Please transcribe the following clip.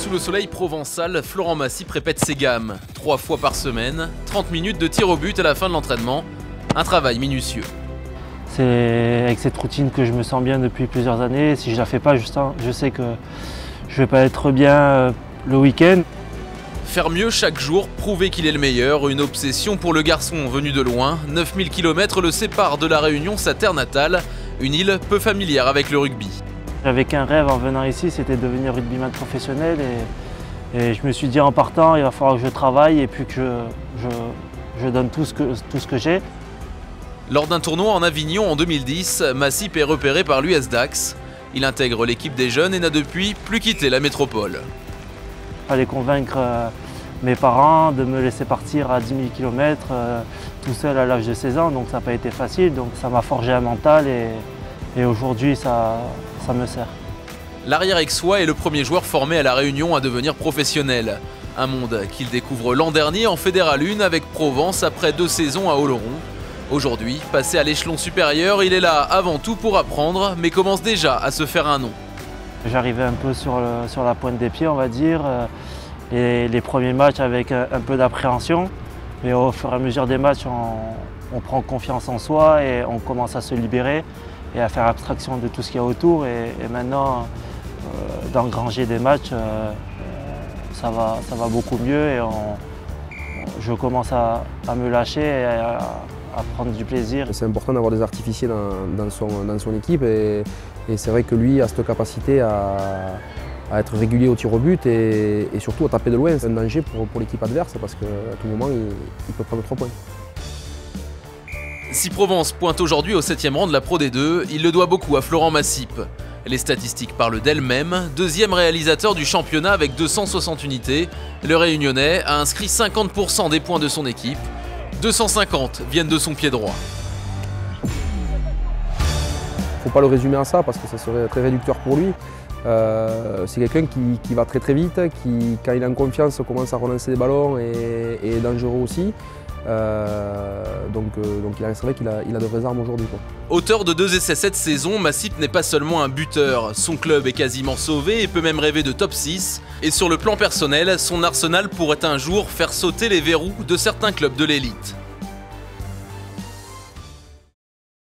Sous le soleil provençal, Florent Massip répète ses gammes. 3 fois par semaine, 30 minutes de tir au but à la fin de l'entraînement. Un travail minutieux. C'est avec cette routine que je me sens bien depuis plusieurs années. Si je la fais pas, je sais que je vais pas être bien le week-end. Faire mieux chaque jour, prouver qu'il est le meilleur, une obsession pour le garçon venu de loin. 9000 km le séparent de La Réunion, sa terre natale, une île peu familière avec le rugby. J'avais qu'un rêve en venant ici, c'était de devenir rugbyman professionnel et je me suis dit en partant, il va falloir que je travaille et puis que je donne tout ce que j'ai. Lors d'un tournoi en Avignon en 2010, Massip est repéré par l'US Dax. Il intègre l'équipe des jeunes et n'a depuis plus quitté la métropole. Il fallait convaincre mes parents de me laisser partir à 10 000 km tout seul à l'âge de 16 ans, donc ça n'a pas été facile. Donc ça m'a forgé un mental et aujourd'hui ça me sert. L'arrière aixois est le premier joueur formé à La Réunion à devenir professionnel. Un monde qu'il découvre l'an dernier en Fédéral 1 avec Provence après 2 saisons à Oloron. Aujourd'hui, passé à l'échelon supérieur, il est là avant tout pour apprendre, mais commence déjà à se faire un nom. J'arrivais un peu sur la pointe des pieds, on va dire. Les premiers matchs avec un peu d'appréhension, mais au fur et à mesure des matchs, on prend confiance en soi et on commence à se libérer et à faire abstraction de tout ce qu'il y a autour. Et maintenant, d'engranger des matchs, ça va beaucoup mieux et je commence à me lâcher et à prendre du plaisir. C'est important d'avoir des artificiers dans son équipe et c'est vrai que lui a cette capacité à être régulier au tir au but et surtout à taper de loin. C'est un danger pour l'équipe adverse parce qu'à tout moment il peut prendre 3 points. Si Provence pointe aujourd'hui au 7e rang de la Pro D2, il le doit beaucoup à Florent Massip. Les statistiques parlent d'elles-mêmes. 2e réalisateur du championnat avec 260 unités, le Réunionnais a inscrit 50% des points de son équipe. 250 viennent de son pied droit. Il ne faut pas le résumer à ça parce que ça serait très réducteur pour lui. C'est quelqu'un qui va très vite, qui quand il est en confiance commence à relancer des ballons et est dangereux aussi. Donc c'est vrai qu'il a de vraies armes aujourd'hui. Auteur de 2 essais cette saison, Massip n'est pas seulement un buteur. Son club est quasiment sauvé et peut même rêver de top 6. Et sur le plan personnel, son arsenal pourrait un jour faire sauter les verrous de certains clubs de l'élite.